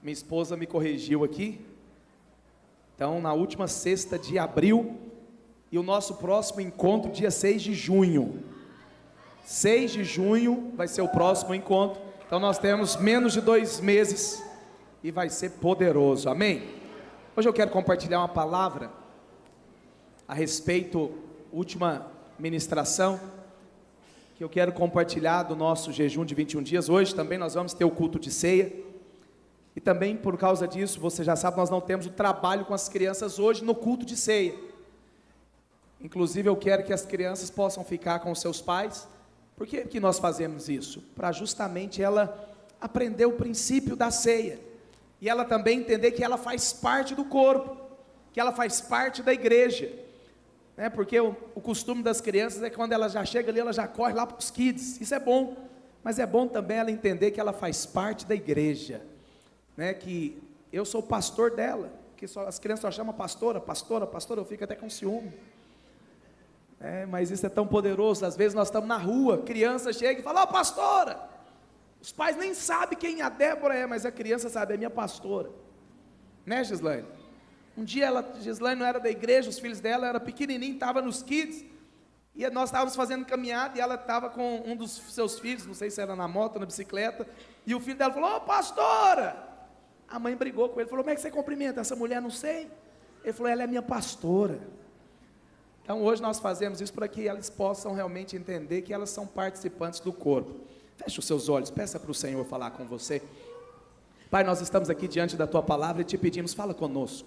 Minha esposa me corrigiu aqui. Então, na última sexta de abril, e o nosso próximo encontro, dia 6 de junho. 6 de junho vai ser o próximo encontro. Então, nós temos menos de 2 meses e vai ser poderoso, amém? Hoje eu quero compartilhar uma palavra a respeito, última ministração, que eu quero compartilhar do nosso jejum de 21 dias. Hoje também nós vamos ter o culto de ceia. E também por causa disso, você já sabe, nós não temos o trabalho com as crianças hoje no culto de ceia. Inclusive eu quero que as crianças possam ficar com os seus pais. Por que nós fazemos isso? Para justamente ela aprender o princípio da ceia. E ela também entender que ela faz parte do corpo, que ela faz parte da igreja. Porque o costume das crianças é que quando ela já chega ali, ela já corre lá para os kids. Isso é bom, mas é bom também ela entender que ela faz parte da igreja. Que eu sou o pastor dela, que as crianças só chamam pastora, pastora, pastora, eu fico até com ciúme. Mas isso é tão poderoso. Às vezes nós estamos na rua, criança chega e fala: ó, pastora. Os pais nem sabem quem a Débora é, mas a criança sabe, é minha pastora. Gislaine? Um dia Gislaine não era da igreja, os filhos dela eram pequenininhos, estavam nos kids, e nós estávamos fazendo caminhada, e ela estava com um dos seus filhos, não sei se era na moto, na bicicleta, e o filho dela falou: ô pastora! A mãe brigou com ele, falou: como é que você cumprimenta essa mulher? Não sei. Ele falou: ela é minha pastora. Então hoje nós fazemos isso para que elas possam realmente entender que elas são participantes do corpo. Feche os seus olhos, peça para o Senhor falar com você. Pai, nós estamos aqui diante da Tua palavra e te pedimos, fala conosco.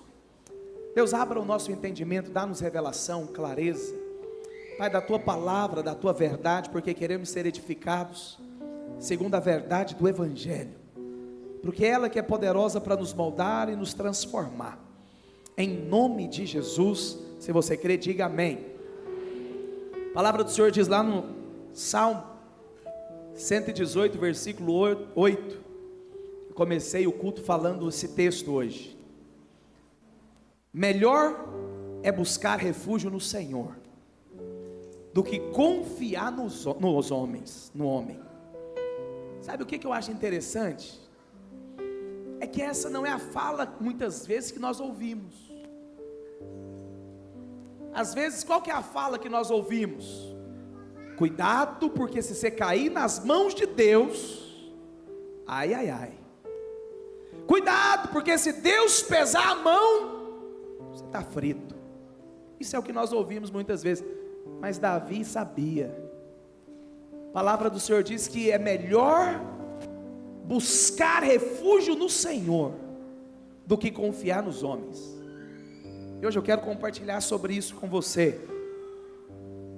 Deus, abra o nosso entendimento, dá-nos revelação, clareza, Pai, da Tua palavra, da Tua verdade, porque queremos ser edificados segundo a verdade do Evangelho, porque ela que é poderosa para nos moldar e nos transformar. Em nome de Jesus, se você crê, diga amém. A palavra do Senhor diz lá no Salmo 118, versículo 8. Eu comecei o culto falando esse texto hoje. Melhor é buscar refúgio no Senhor do que confiar nos homens, no homem. Sabe o que eu acho interessante? É que essa não é a fala muitas vezes que nós ouvimos. Às vezes qual que é a fala que nós ouvimos? Cuidado, porque se você cair nas mãos de Deus, ai, ai, ai. Cuidado, porque se Deus pesar a mão, você está frito. Isso é o que nós ouvimos muitas vezes. Mas Davi sabia. A palavra do Senhor diz que é melhor buscar refúgio no Senhor do que confiar nos homens. E hoje eu quero compartilhar sobre isso com você.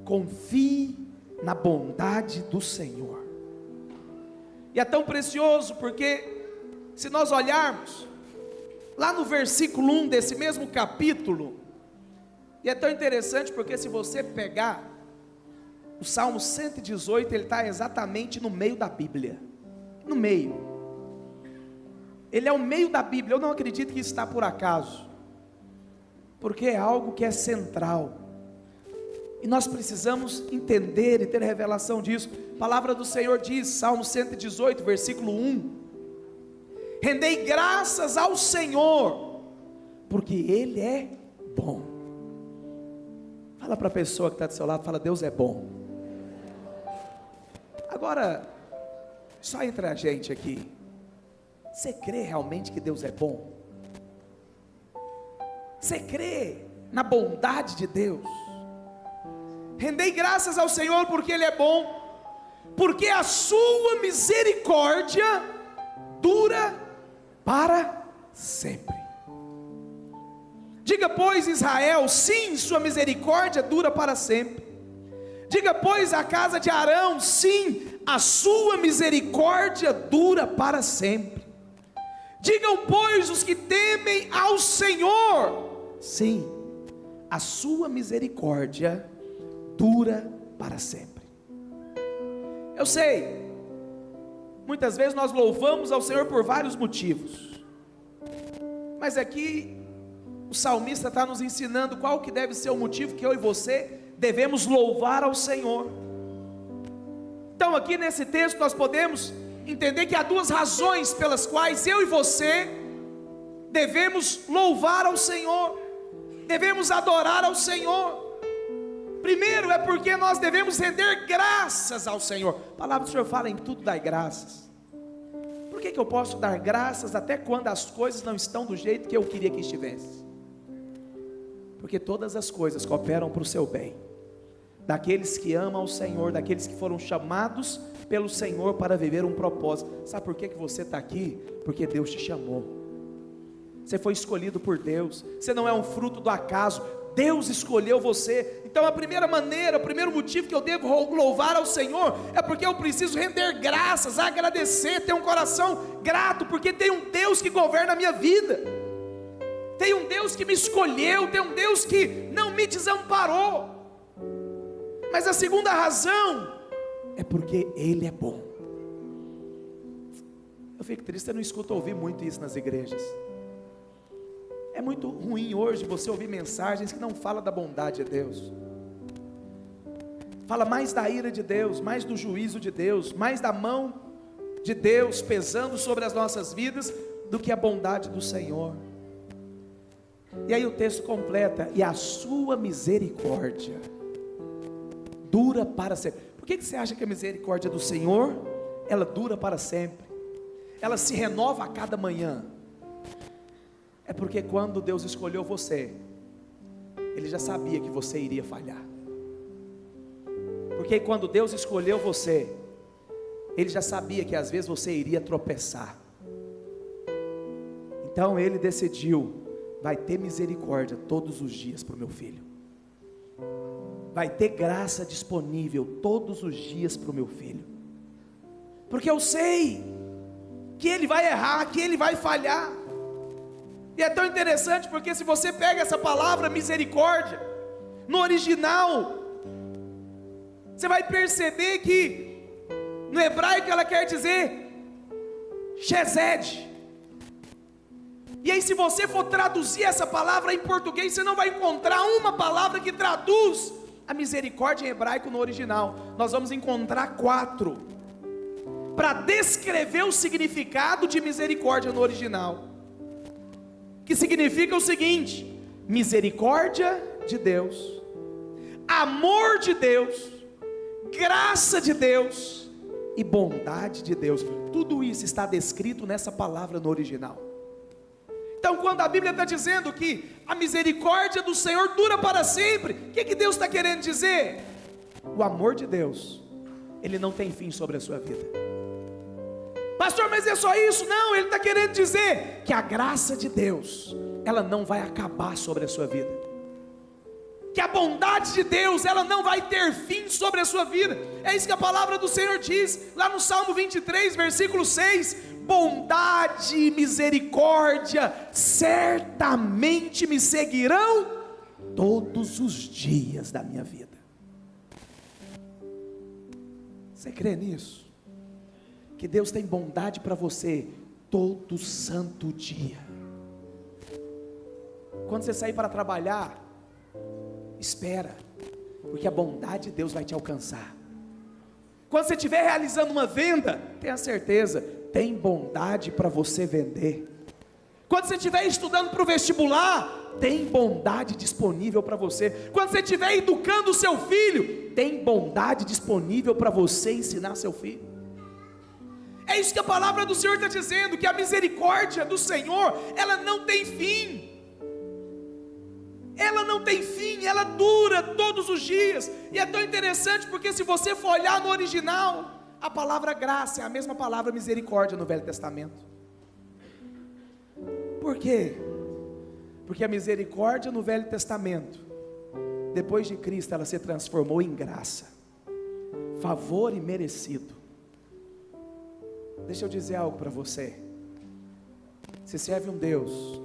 Confie na bondade do Senhor. E é tão precioso porque se nós olharmos lá no versículo 1 desse mesmo capítulo, e é tão interessante porque se você pegar o Salmo 118, ele está exatamente no meio da Bíblia. No meio. Ele é o meio da Bíblia. Eu não acredito que isso está por acaso, porque é algo que é central. E nós precisamos entender e ter revelação disso. A palavra do Senhor diz, Salmo 118, versículo 1: rendei graças ao Senhor, porque Ele é bom. Fala para a pessoa que está do seu lado, fala: Deus é bom. Agora, só entre a gente aqui, você crê realmente que Deus é bom? Você crê na bondade de Deus? Rendei graças ao Senhor porque Ele é bom, porque a sua misericórdia dura para sempre. Diga, pois, Israel, sim, sua misericórdia dura para sempre. Diga, pois, a casa de Arão, sim, a sua misericórdia dura para sempre. Digam, pois, os que temem ao Senhor, sim, a sua misericórdia dura para sempre. Eu sei, muitas vezes nós louvamos ao Senhor por vários motivos, mas aqui o salmista está nos ensinando qual que deve ser o motivo que eu e você devemos louvar ao Senhor. Então aqui nesse texto nós podemos entender que há duas razões pelas quais eu e você devemos louvar ao Senhor, devemos adorar ao Senhor. Primeiro é porque nós devemos render graças ao Senhor. A palavra do Senhor fala: em tudo dai graças. Por que eu posso dar graças até quando as coisas não estão do jeito que eu queria que estivesse? Porque todas as coisas cooperam para o seu bem, daqueles que amam o Senhor, daqueles que foram chamados pelo Senhor para viver um propósito. Sabe por que você está aqui? Porque Deus te chamou, você foi escolhido por Deus, você não é um fruto do acaso, Deus escolheu você. Então a primeira maneira, o primeiro motivo que eu devo louvar ao Senhor, é porque eu preciso render graças, agradecer, ter um coração grato, porque tem um Deus que governa a minha vida, tem um Deus que me escolheu, tem um Deus que não me desamparou. Mas a segunda razão é porque Ele é bom. Eu fico triste, eu não escuto ouvir muito isso nas igrejas. É muito ruim hoje você ouvir mensagens que não falam da bondade de Deus, fala mais da ira de Deus, mais do juízo de Deus, mais da mão de Deus pesando sobre as nossas vidas, do que a bondade do Senhor. E aí o texto completa: e a sua misericórdia dura para sempre. Por que você acha que a misericórdia do Senhor, ela dura para sempre? Ela se renova a cada manhã. É porque quando Deus escolheu você, Ele já sabia que você iria falhar. Porque quando Deus escolheu você, Ele já sabia que às vezes você iria tropeçar. Então Ele decidiu: vai ter misericórdia todos os dias para o meu filho, vai ter graça disponível todos os dias para o meu filho, porque eu sei que ele vai errar, que ele vai falhar. E é tão interessante, porque se você pega essa palavra misericórdia, no original, você vai perceber que no hebraico ela quer dizer Chesed. E aí, se você for traduzir essa palavra em português, você não vai encontrar uma palavra que traduz a misericórdia em hebraico no original. Nós vamos encontrar 4 para descrever o significado de misericórdia no original, que significa o seguinte: misericórdia de Deus, amor de Deus, graça de Deus e bondade de Deus. Tudo isso está descrito nessa palavra no original. Então, quando a Bíblia está dizendo que a misericórdia do Senhor dura para sempre, o que Deus está querendo dizer? O amor de Deus, ele não tem fim sobre a sua vida. Pastor, mas é só isso? Não, ele está querendo dizer que a graça de Deus, ela não vai acabar sobre a sua vida, que a bondade de Deus, ela não vai ter fim sobre a sua vida. É isso que a palavra do Senhor diz, lá no Salmo 23, versículo 6, bondade e misericórdia certamente me seguirão todos os dias da minha vida. Você crê nisso? Que Deus tem bondade para você todo santo dia. Quando você sair para trabalhar, espera, porque a bondade de Deus vai te alcançar. Quando você estiver realizando uma venda, tenha certeza, tem bondade para você vender. Quando você estiver estudando para o vestibular, tem bondade disponível para você. Quando você estiver educando o seu filho, tem bondade disponível para você ensinar seu filho. É isso que a palavra do Senhor está dizendo, que a misericórdia do Senhor, ela não tem fim. Ela não tem fim, ela dura todos os dias. E é tão interessante, porque se você for olhar no original, a palavra graça é a mesma palavra misericórdia no Velho Testamento. Por quê? Porque a misericórdia no Velho Testamento, depois de Cristo, ela se transformou em graça, favor imerecido. Deixa eu dizer algo para você. Você serve um Deus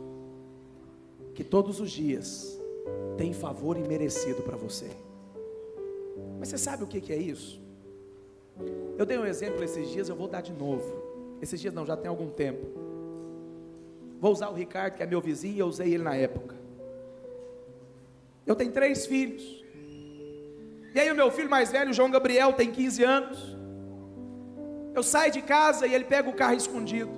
que todos os dias tem favor imerecido para você. Mas você sabe o que é isso? Eu dei um exemplo esses dias, eu vou dar de novo. Esses dias não, já tem algum tempo. Vou usar o Ricardo, que é meu vizinho, e eu usei ele na época. Eu tenho 3 filhos. E aí o meu filho mais velho, João Gabriel, tem 15 anos. Eu saio de casa e ele pega o carro escondido.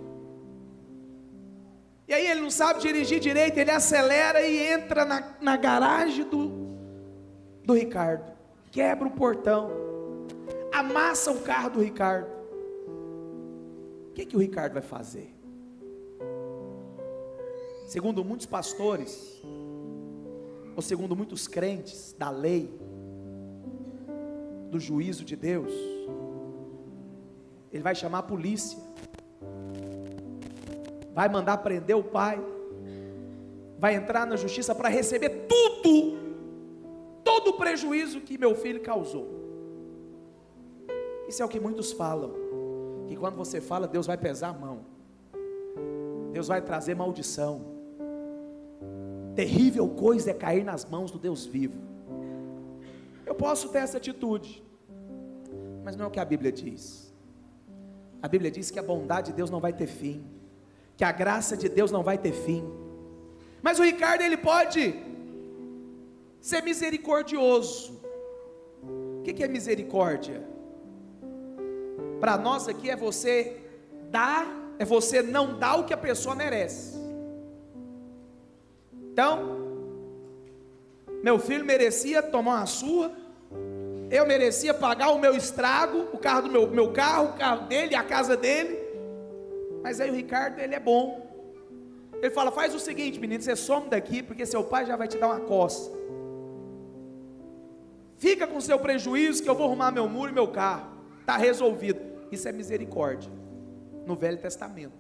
E aí ele não sabe dirigir direito, ele acelera e entra na garagem do Ricardo, quebra o portão, amassa o carro do Ricardo. O que o Ricardo vai fazer? Segundo muitos pastores, ou segundo muitos crentes da lei, do juízo de Deus, ele vai chamar a polícia, vai mandar prender o pai, vai entrar na justiça para receber todo o prejuízo que meu filho causou. Isso é o que muitos falam, que quando você fala, Deus vai pesar a mão, Deus vai trazer maldição. Terrível coisa é cair nas mãos do Deus vivo. Eu posso ter essa atitude, mas não é o que a Bíblia diz. A Bíblia diz que a bondade de Deus não vai ter fim, que a graça de Deus não vai ter fim. Mas o Ricardo, ele pode ser misericordioso. O que é misericórdia? Para nós aqui é você dar, é você não dar o que a pessoa merece. Então, meu filho merecia tomar uma surra, eu merecia pagar o meu estrago, o carro do meu carro, o carro dele, a casa dele. Mas aí o Ricardo, ele é bom. Ele fala: faz o seguinte, menino, você some daqui, porque seu pai já vai te dar uma coça. Fica com seu prejuízo, que eu vou arrumar meu muro e meu carro. Está resolvido. Isso é misericórdia, no Velho Testamento.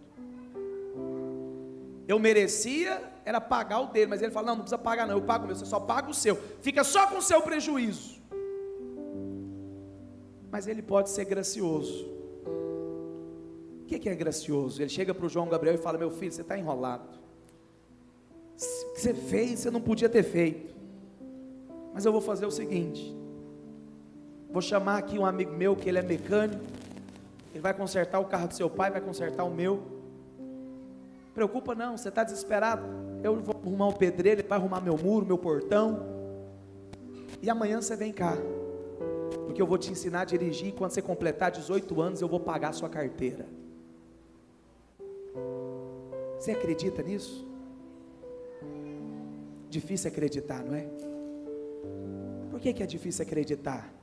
Eu merecia, era pagar o dele, mas ele fala: não precisa pagar não, eu pago o meu, você só paga o seu, fica só com o seu prejuízo. Mas ele pode ser gracioso. O que é gracioso? Ele chega para o João Gabriel e fala: meu filho, você está enrolado, o que você fez, você não podia ter feito, mas eu vou fazer o seguinte, vou chamar aqui um amigo meu, que ele é mecânico, ele vai consertar o carro do seu pai, vai consertar o meu. Preocupa não, você está desesperado, eu vou arrumar um pedreiro, ele vai arrumar meu muro, meu portão, e amanhã você vem cá, porque eu vou te ensinar a dirigir, e quando você completar 18 anos, eu vou pagar a sua carteira. Você acredita nisso? Difícil acreditar, não é? Por que é difícil acreditar?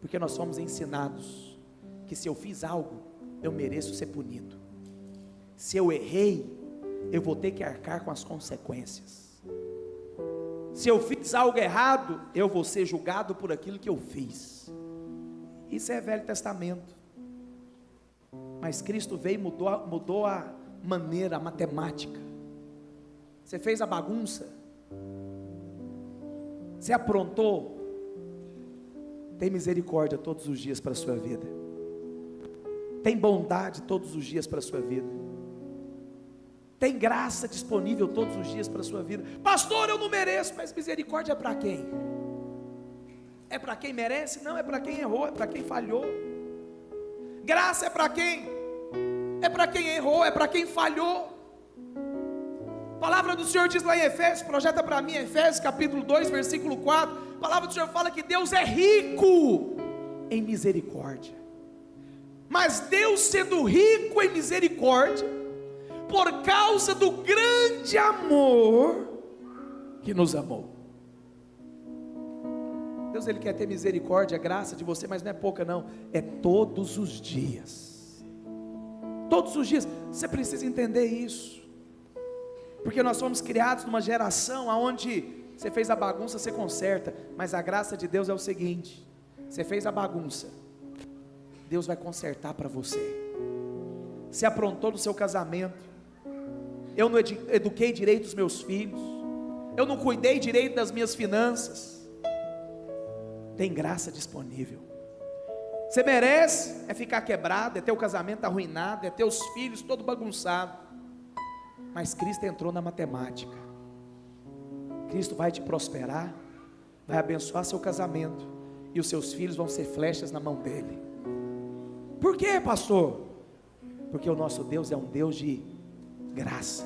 Porque nós somos ensinados que se eu fiz algo, eu mereço ser punido. Se eu errei, eu vou ter que arcar com as consequências. Se eu fiz algo errado, eu vou ser julgado por aquilo que eu fiz. Isso é Velho Testamento. Mas Cristo veio e mudou a maneira, a matemática. Você fez a bagunça, você aprontou, tem misericórdia todos os dias para a sua vida, tem bondade todos os dias para a sua vida, tem graça disponível todos os dias para a sua vida. Pastor, eu não mereço, mas misericórdia é para quem? É para quem merece? Não, é para quem errou, é para quem falhou. Graça é para quem? É para quem errou, é para quem falhou. A palavra do Senhor diz lá em Efésios, projeta para mim Efésios capítulo 2, versículo 4, a palavra do Senhor fala que Deus é rico em misericórdia, mas Deus sendo rico em misericórdia, por causa do grande amor que nos amou. Deus, Ele quer ter misericórdia, graça de você, mas não é pouca não, é todos os dias. Todos os dias, você precisa entender isso, porque nós somos criados numa geração onde você fez a bagunça, você conserta, mas a graça de Deus é o seguinte: você fez a bagunça, Deus vai consertar para você. Você aprontou no seu casamento, eu não eduquei direito os meus filhos, eu não cuidei direito das minhas finanças, tem graça disponível. Você merece é ficar quebrado, é ter o casamento arruinado, é ter os filhos todo bagunçado, mas Cristo entrou na matemática. Cristo vai te prosperar, vai abençoar seu casamento, e os seus filhos vão ser flechas na mão dele. Por quê, pastor? Porque o nosso Deus é um Deus de graça.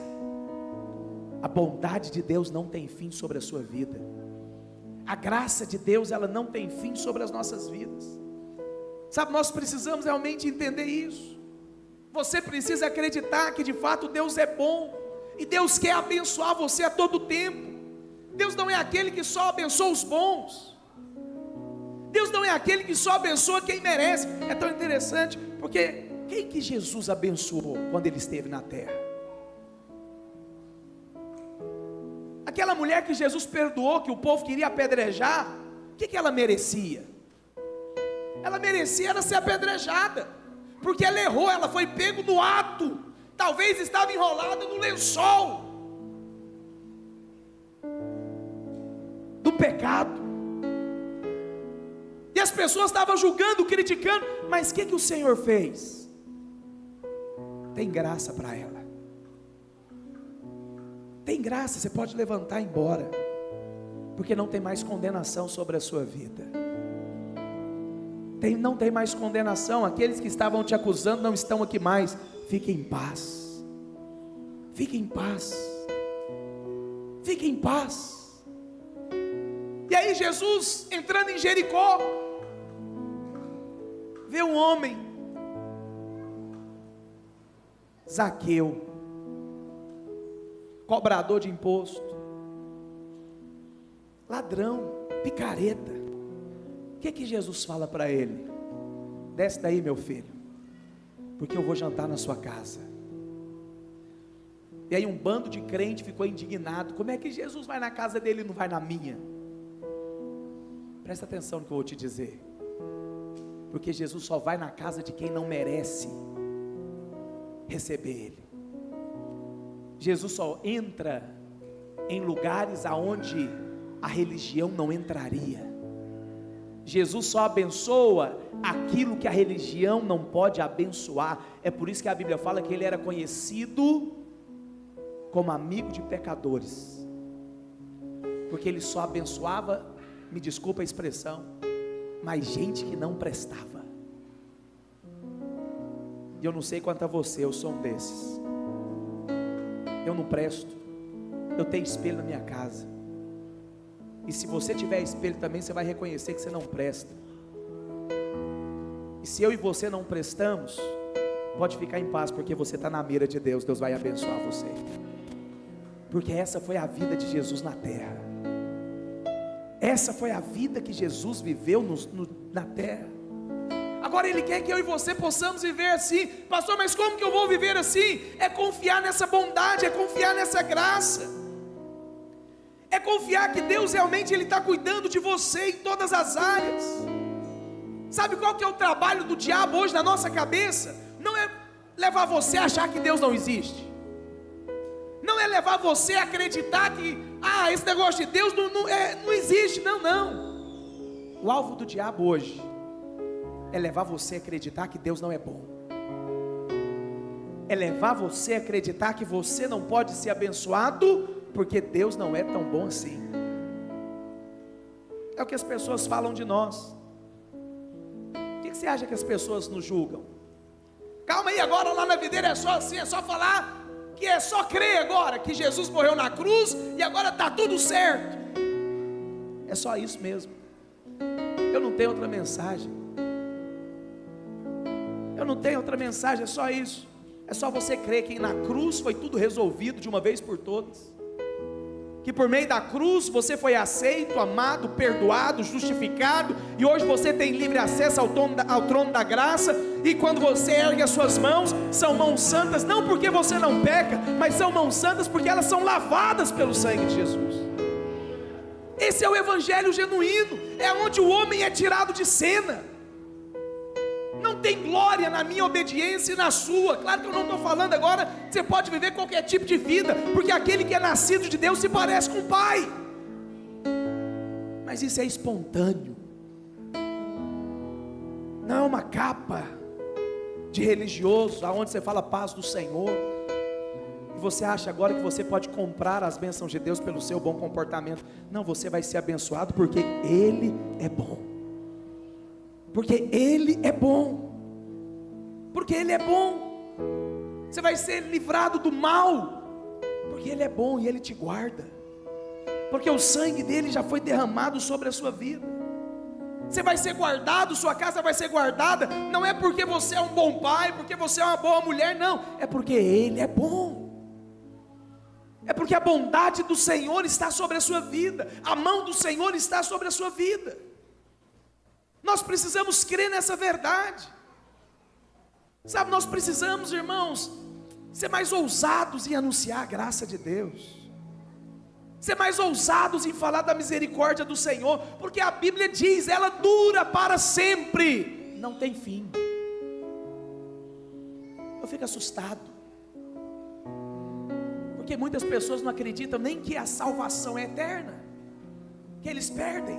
A bondade de Deus não tem fim sobre a sua vida. A graça de Deus, ela não tem fim sobre as nossas vidas. Sabe, nós precisamos realmente entender isso. Você precisa acreditar que de fato Deus é bom. E Deus quer abençoar você a todo tempo. Deus não é aquele que só abençoa os bons. Deus não é aquele que só abençoa quem merece. É tão interessante, porque quem que Jesus abençoou quando ele esteve na terra? Aquela mulher que Jesus perdoou, que o povo queria apedrejar, o que ela merecia? Ela merecia era ser apedrejada, porque ela errou, ela foi pego no ato, talvez estava enrolada no lençol do pecado, e as pessoas estavam julgando, criticando, mas o que o Senhor fez? Tem graça para ela, tem graça, você pode levantar e ir embora, porque não tem mais condenação sobre a sua vida. Não tem mais condenação. Aqueles que estavam te acusando não estão aqui mais. Fique em paz. Fique em paz. Fique em paz. E aí Jesus, entrando em Jericó, vê um homem, Zaqueu, cobrador de imposto, ladrão, picareta. O que Jesus fala para ele? Desce daí, meu filho, porque eu vou jantar na sua casa. E aí um bando de crente ficou indignado. Como é que Jesus vai na casa dele e não vai na minha? Presta atenção no que eu vou te dizer, porque Jesus só vai na casa de quem não merece receber ele. Jesus só entra em lugares aonde a religião não entraria. Jesus só abençoa aquilo que a religião não pode abençoar. É por isso que a Bíblia fala que ele era conhecido como amigo de pecadores, porque ele só abençoava, me desculpa a expressão, mas gente que não prestava. E eu não sei quanto a você, eu sou um desses. Eu não presto. Eu tenho espelho na minha casa. E se você tiver espelho também, você vai reconhecer que você não presta. E se eu e você não prestamos, pode ficar em paz, porque você está na mira de Deus. Deus vai abençoar você, porque essa foi a vida de Jesus na terra. Essa foi a vida que Jesus viveu na terra. Agora Ele quer que eu e você possamos viver assim. Pastor, mas como que eu vou viver assim? É confiar nessa bondade, é confiar nessa graça, é confiar que Deus realmente Ele está cuidando de você em todas as áreas. Sabe qual que é o trabalho do diabo hoje na nossa cabeça? Não é levar você a achar que Deus não existe, não é levar você a acreditar que esse negócio de Deus não existe. Não. O alvo do diabo hoje é levar você a acreditar que Deus não é bom, é levar você a acreditar que você não pode ser abençoado porque Deus não é tão bom assim. É o que as pessoas falam de nós. O que você acha que as pessoas nos julgam? Calma aí, agora lá na videira é só assim, é só falar que é só crer agora que Jesus morreu na cruz e agora está tudo certo. É só isso mesmo. Eu não tenho outra mensagem. Eu não tenho outra mensagem, é só isso. É só você crer que na cruz foi tudo resolvido de uma vez por todas, que por meio da cruz você foi aceito, amado, perdoado, justificado, e hoje você tem livre acesso ao trono da graça. E quando você ergue as suas mãos, são mãos santas, não porque você não peca, mas são mãos santas porque elas são lavadas pelo sangue de Jesus. Esse é o evangelho genuíno, é onde o homem é tirado de cena. Não tem glória na minha obediência e na sua. Claro que eu não estou falando agora que você pode viver qualquer tipo de vida, porque aquele que é nascido de Deus se parece com o Pai, mas isso é espontâneo, não é uma capa de religioso, aonde você fala paz do Senhor, e você acha agora que você pode comprar as bênçãos de Deus pelo seu bom comportamento. Não, você vai ser abençoado porque Ele é bom, porque Ele é bom, porque Ele é bom. Você vai ser livrado do mal, porque Ele é bom e Ele te guarda, porque o sangue dele já foi derramado sobre a sua vida. Você vai ser guardado, sua casa vai ser guardada, não é porque você é um bom pai, porque você é uma boa mulher, não, é porque Ele é bom. É porque a bondade do Senhor está sobre a sua vida, a mão do Senhor está sobre a sua vida. Nós precisamos crer nessa verdade. Sabe, nós precisamos, irmãos, ser mais ousados em anunciar a graça de Deus, ser mais ousados em falar da misericórdia do Senhor, porque a Bíblia diz, ela dura para sempre, não tem fim. Eu fico assustado, porque muitas pessoas não acreditam nem que a salvação é eterna, que eles perdem.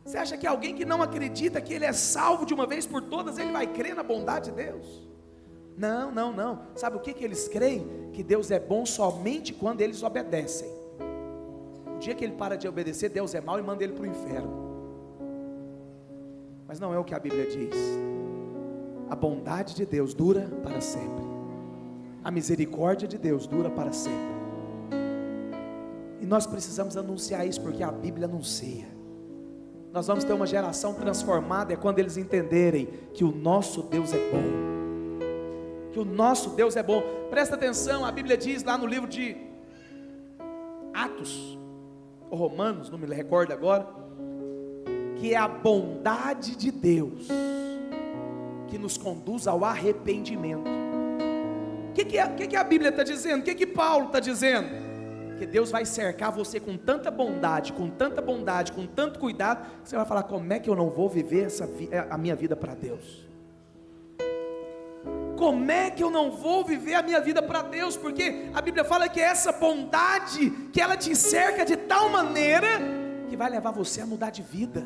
Você acha que alguém que não acredita que ele é salvo de uma vez por todas, ele vai crer na bondade de Deus? Não, não, não. Sabe o que eles creem? Que Deus é bom somente quando eles obedecem. O dia que ele para de obedecer, Deus é mau e manda ele para o inferno. Mas não é o que a Bíblia diz. A bondade de Deus dura para sempre. A misericórdia de Deus dura para sempre. E nós precisamos anunciar isso, porque a Bíblia anuncia. Nós vamos ter uma geração transformada, é quando eles entenderem que o nosso Deus é bom. Que o nosso Deus é bom. Presta atenção, a Bíblia diz lá no livro de Atos, ou Romanos, não me recordo agora, que é a bondade de Deus que nos conduz ao arrependimento. O que a Bíblia está dizendo? O que Paulo está dizendo? Que Deus vai cercar você com tanta bondade, com tanto cuidado, que você vai falar, como é que eu não vou viver a minha vida para Deus? Como é que eu não vou viver a minha vida para Deus? Porque a Bíblia fala que é essa bondade, que ela te cerca de tal maneira, que vai levar você a mudar de vida,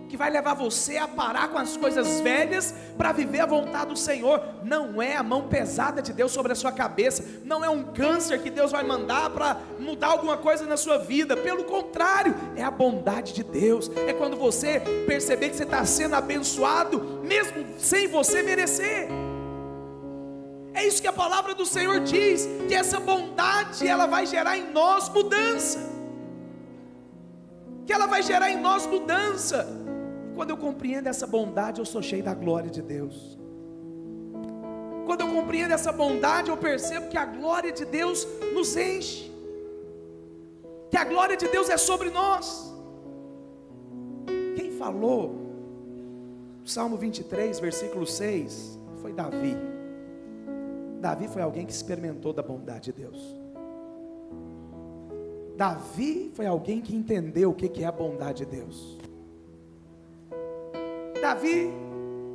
que vai levar você a parar com as coisas velhas, para viver a vontade do Senhor. Não é a mão pesada de Deus sobre a sua cabeça, não é um câncer que Deus vai mandar para mudar alguma coisa na sua vida, pelo contrário, é a bondade de Deus, é quando você perceber que você está sendo abençoado, mesmo sem você merecer. É isso que a palavra do Senhor diz, que essa bondade, ela vai gerar em nós mudança, que ela vai gerar em nós mudança. Quando eu compreendo essa bondade, eu sou cheio da glória de Deus. Quando eu compreendo essa bondade, eu percebo que a glória de Deus nos enche, que a glória de Deus é sobre nós. Quem falou Salmo 23, versículo 6, foi Davi. Davi foi alguém que experimentou da bondade de Deus. Davi foi alguém que entendeu o que é a bondade de Deus. Davi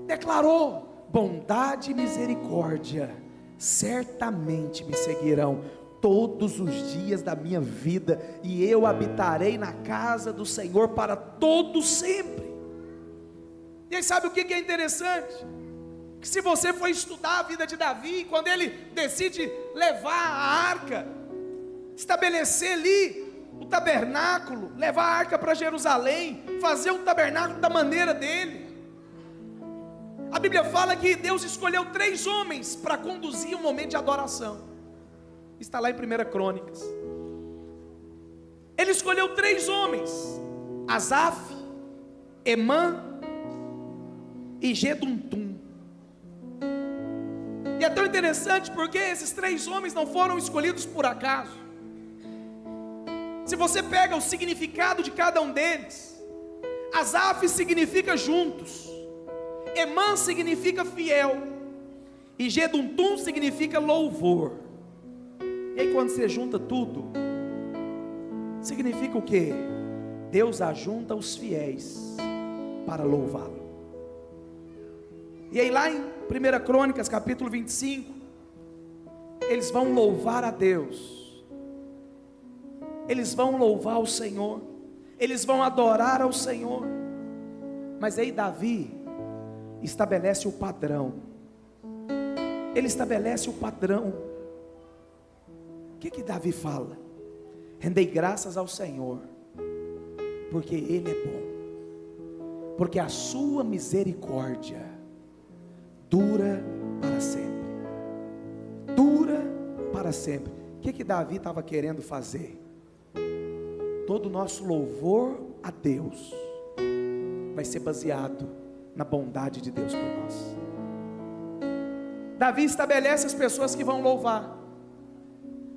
declarou: bondade e misericórdia certamente me seguirão todos os dias da minha vida, e eu habitarei na casa do Senhor para todo sempre. E aí, sabe o que é interessante? Que se você for estudar a vida de Davi, quando ele decide levar a arca, estabelecer ali o tabernáculo, levar a arca para Jerusalém, fazer um tabernáculo da maneira dele, a Bíblia fala que Deus escolheu 3 homens para conduzir um momento de adoração. Está lá em 1 Crônicas. Ele escolheu 3 homens: Asaf, Emã e Geduntum. E é tão interessante porque esses 3 homens não foram escolhidos por acaso. Se você pega o significado de cada um deles, Asaf significa juntos, Emã significa fiel, e Geduntum significa louvor. E aí quando você junta tudo, significa o quê? Deus ajunta os fiéis para louvá-lo. E aí lá em 1 Crônicas capítulo 25, eles vão louvar a Deus, eles vão louvar o Senhor, eles vão adorar ao Senhor. Mas aí Davi estabelece o padrão. Ele estabelece o padrão. O que Davi fala? Rendei graças ao Senhor, porque Ele é bom, porque a sua misericórdia dura para sempre. Dura para sempre. O que Davi estava querendo fazer? Todo o nosso louvor a Deus vai ser baseado na bondade de Deus por nós. Davi estabelece as pessoas que vão louvar,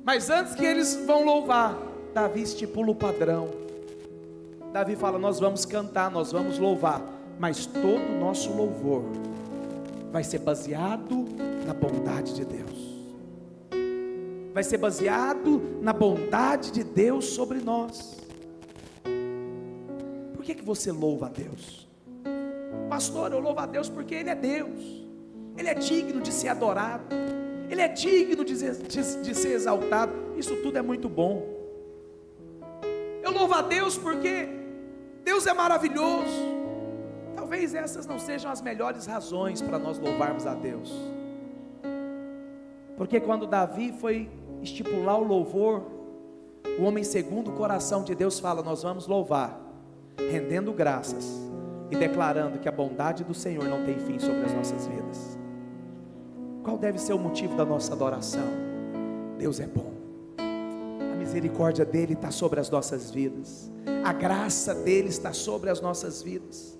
mas antes que eles vão louvar, Davi estipula o padrão. Davi fala: nós vamos cantar, nós vamos louvar, mas todo o nosso louvor vai ser baseado na bondade de Deus, vai ser baseado na bondade de Deus sobre nós. Por que você louva a Deus? Pastor, eu louvo a Deus porque Ele é Deus, Ele é digno de ser adorado, Ele é digno de ser exaltado. Isso tudo é muito bom. Eu louvo a Deus porque Deus é maravilhoso. Talvez essas não sejam as melhores razões para nós louvarmos a Deus, porque quando Davi foi estipular o louvor, o homem segundo o coração de Deus fala: nós vamos louvar rendendo graças e declarando que a bondade do Senhor não tem fim sobre as nossas vidas. Qual deve ser o motivo da nossa adoração? Deus é bom, a misericórdia dele está sobre as nossas vidas, a graça dele está sobre as nossas vidas,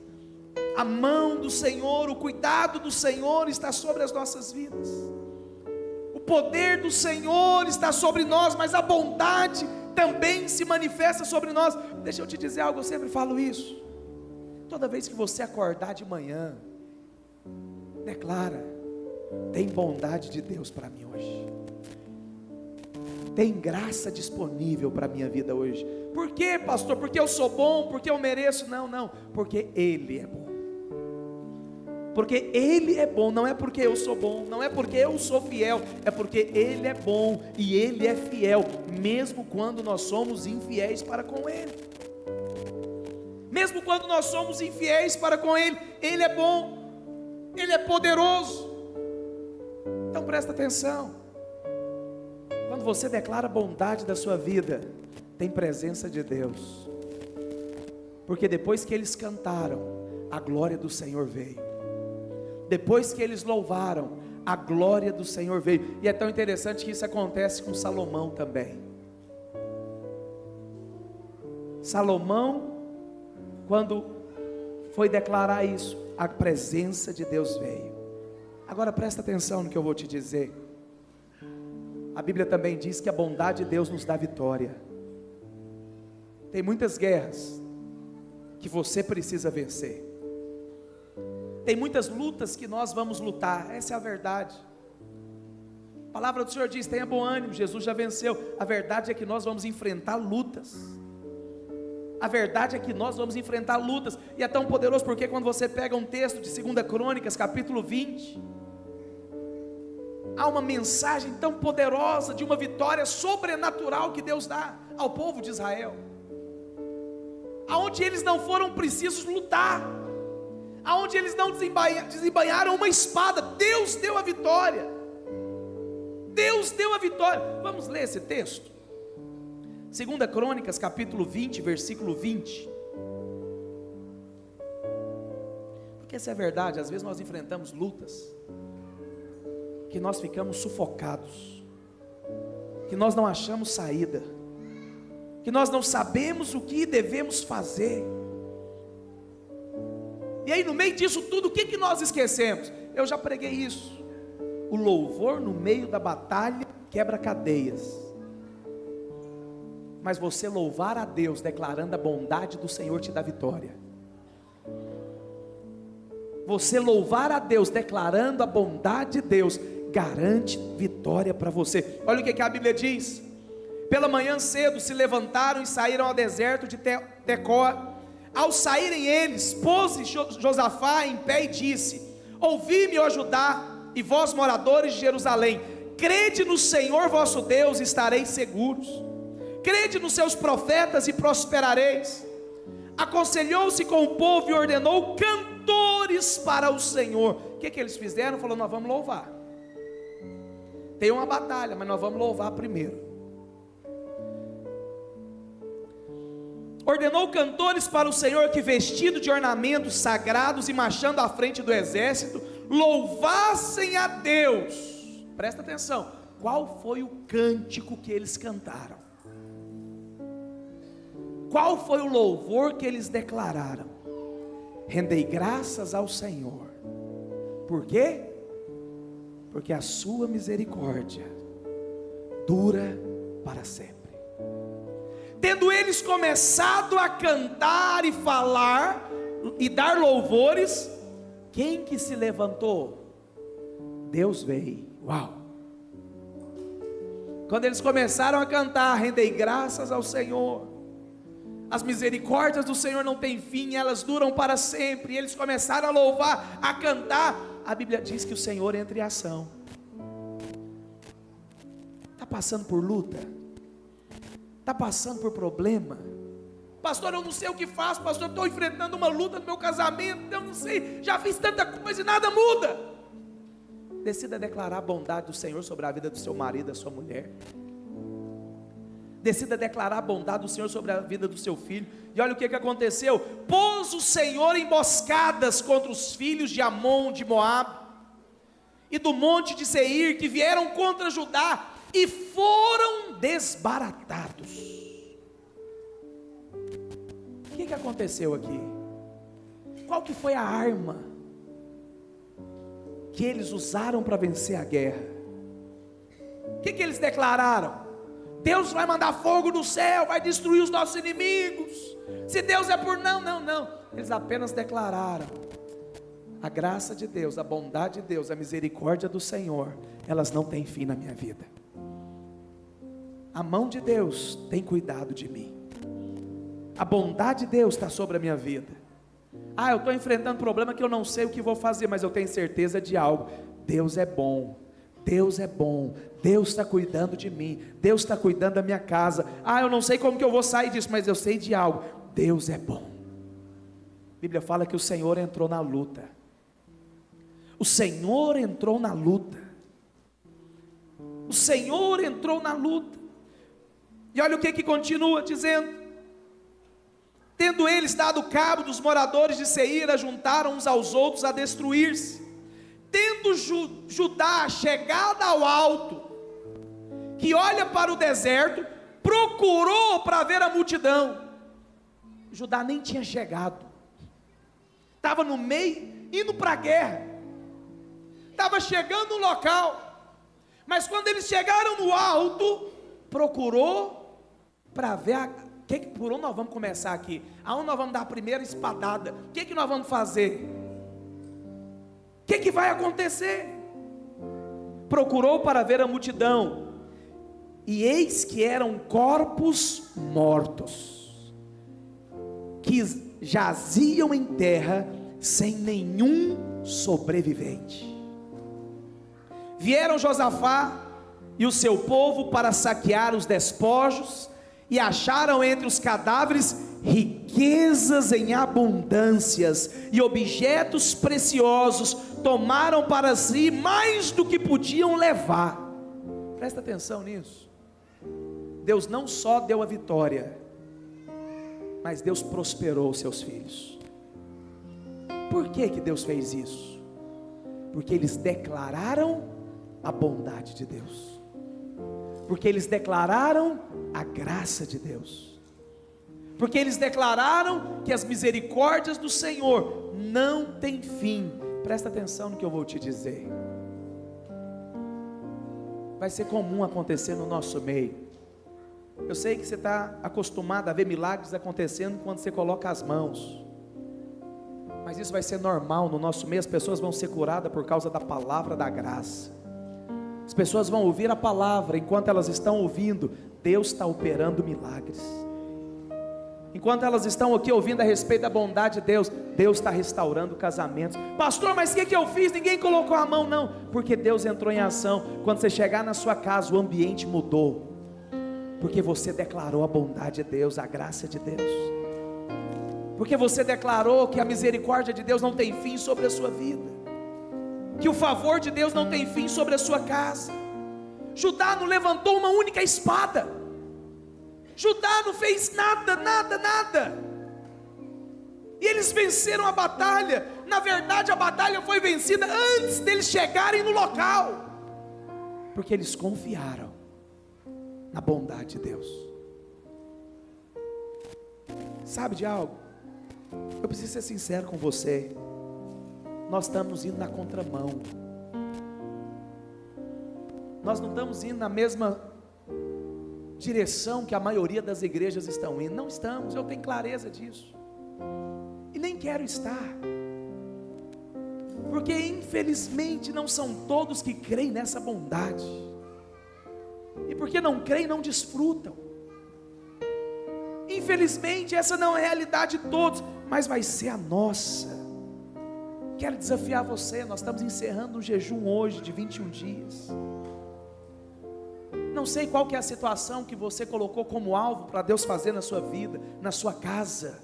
a mão do Senhor, o cuidado do Senhor está sobre as nossas vidas, o poder do Senhor está sobre nós, mas a bondade também se manifesta sobre nós. Deixa eu te dizer algo, eu sempre falo isso. Toda vez que você acordar de manhã, declara: tem bondade de Deus para mim hoje, tem graça disponível para a minha vida hoje. Por quê, pastor? Porque eu sou bom, porque eu mereço? Não, porque Ele é bom. Porque Ele é bom, não é porque eu sou bom, não é porque eu sou fiel, é porque Ele é bom e Ele é fiel, mesmo quando nós somos infiéis para com Ele. Mesmo quando nós somos infiéis para com Ele, Ele é bom, Ele é poderoso. Então presta atenção, quando você declara a bondade da sua vida, tem presença de Deus, porque depois que eles cantaram, a glória do Senhor veio. Depois que eles louvaram, a glória do Senhor veio. E é tão interessante que isso acontece com Salomão também. Salomão, quando foi declarar isso, a presença de Deus veio. Agora presta atenção no que eu vou te dizer. A Bíblia também diz que a bondade de Deus nos dá vitória. Tem muitas guerras que você precisa vencer. Tem muitas lutas que nós vamos lutar, essa é a verdade. A palavra do Senhor diz: tenha bom ânimo, Jesus já venceu. A verdade é que nós vamos enfrentar lutas. A verdade é que nós vamos enfrentar lutas. E é tão poderoso porque quando você pega um texto de 2 Crônicas, capítulo 20, há uma mensagem tão poderosa de uma vitória sobrenatural que Deus dá ao povo de Israel, aonde eles não foram precisos lutar, aonde eles não desembainharam uma espada. Deus deu a vitória. Deus deu a vitória. Vamos ler esse texto? 2 Crônicas, capítulo 20, versículo 20. Porque essa é a verdade. Às vezes nós enfrentamos lutas que nós ficamos sufocados, que nós não achamos saída, que nós não sabemos o que devemos fazer. E aí no meio disso tudo, o que nós esquecemos? Eu já preguei isso. O louvor no meio da batalha quebra cadeias. Mas você louvar a Deus declarando a bondade do Senhor te dá vitória. Você louvar a Deus declarando a bondade de Deus garante vitória para você. Olha o que a Bíblia diz: pela manhã cedo se levantaram e saíram ao deserto de Tecoa. Ao saírem eles, pôs-se Josafá em pé e disse: ouvi-me, ó Judá, e vós moradores de Jerusalém, crede no Senhor vosso Deus e estareis seguros, crede nos seus profetas e prosperareis. Aconselhou-se com o povo e ordenou cantores para o Senhor. O que eles fizeram? Falou: nós vamos louvar. Tem uma batalha, mas nós vamos louvar primeiro. Ordenou cantores para o Senhor que, vestido de ornamentos sagrados e marchando à frente do exército, louvassem a Deus. Presta atenção, qual foi o cântico que eles cantaram? Qual foi o louvor que eles declararam? Rendei graças ao Senhor. Por quê? porque a sua misericórdia dura para sempre. Tendo eles começado a cantar e falar e dar louvores, quem que se levantou? Deus veio. Uau! Quando eles começaram a cantar, rendei graças ao Senhor, as misericórdias do Senhor não têm fim, elas duram para sempre. E eles começaram a louvar, a cantar. A Bíblia diz que o Senhor entra em ação. Está passando por luta? Está passando por problema? Pastor, eu não sei o que faço. Pastor, estou enfrentando uma luta no meu casamento. Eu não sei, já fiz tanta coisa e nada muda. Decida declarar a bondade do Senhor sobre a vida do seu marido, da sua mulher. Decida declarar a bondade do Senhor sobre a vida do seu filho. E olha o que aconteceu: pôs o Senhor emboscadas contra os filhos de Amon, de Moabe, e do monte de Seir, que vieram contra Judá, e foram desbaratados. O que aconteceu aqui? Qual que foi a arma que eles usaram para vencer a guerra? O que eles declararam? Deus vai mandar fogo do céu, vai destruir os nossos inimigos. Se Deus é por não. Eles apenas declararam: a graça de Deus, a bondade de Deus, a misericórdia do Senhor, elas não têm fim na minha vida. A mão de Deus tem cuidado de mim. A bondade de Deus está sobre a minha vida. Eu estou enfrentando problema que eu não sei o que vou fazer, mas eu tenho certeza de algo: Deus é bom. Deus é bom, Deus está cuidando de mim, Deus está cuidando da minha casa. Eu não sei como que eu vou sair disso, mas eu sei de algo: Deus é bom. A Bíblia fala que o Senhor entrou na luta. O Senhor entrou na luta. O Senhor entrou na luta. E olha o que continua dizendo: tendo eles dado cabo dos moradores de Seir, ajuntaram uns aos outros a destruir-se. Tendo Judá chegado ao alto, que olha para o deserto, procurou para ver a multidão. Judá nem tinha chegado, estava no meio, indo para a guerra, estava chegando no local, mas quando eles chegaram no alto, procurou para ver por onde nós vamos começar aqui, aonde nós vamos dar a primeira espadada, o que nós vamos fazer? O que vai acontecer? Procurou para ver a multidão, e eis que eram corpos mortos, que jaziam em terra, sem nenhum sobrevivente. Vieram Josafá e o seu povo para saquear os despojos, e acharam entre os cadáveres riquezas em abundâncias e objetos preciosos. Tomaram para si mais do que podiam levar. Presta atenção nisso. Deus não só deu a vitória, mas Deus prosperou os seus filhos. Por que Deus fez isso? Porque eles declararam a bondade de Deus, porque eles declararam a graça de Deus, porque eles declararam que as misericórdias do Senhor não têm fim. Presta atenção no que eu vou te dizer. Vai ser comum acontecer no nosso meio. Eu sei que você está acostumado a ver milagres acontecendo quando você coloca as mãos, mas isso vai ser normal no nosso meio. As pessoas vão ser curadas por causa da palavra da graça. As pessoas vão ouvir a palavra, enquanto elas estão ouvindo, Deus está operando milagres. Enquanto elas estão aqui ouvindo a respeito da bondade de Deus, Deus está restaurando casamentos. Pastor, mas o que eu fiz? Ninguém colocou a mão. Não, porque Deus entrou em ação. Quando você chegar na sua casa, o ambiente mudou, porque você declarou a bondade de Deus, a graça de Deus, porque você declarou que a misericórdia de Deus não tem fim sobre a sua vida, que o favor de Deus não tem fim sobre a sua casa. Judá não levantou uma única espada, Judá não fez nada. E eles venceram a batalha. Na verdade, a batalha foi vencida antes deles chegarem no local, porque eles confiaram na bondade de Deus. Sabe de algo? Eu preciso ser sincero com você. Nós estamos indo na contramão. nós não estamos indo na mesma direção que a maioria das igrejas estão indo. Não estamos, eu tenho clareza disso. E nem quero estar. Porque infelizmente não são todos que creem nessa bondade. E porque não creem, não desfrutam. Infelizmente essa não é a realidade de todos, mas vai ser a nossa. Quero desafiar você, nós estamos encerrando um jejum hoje de 21 dias. Não sei qual que é a situação que você colocou como alvo para Deus fazer na sua vida, na sua casa.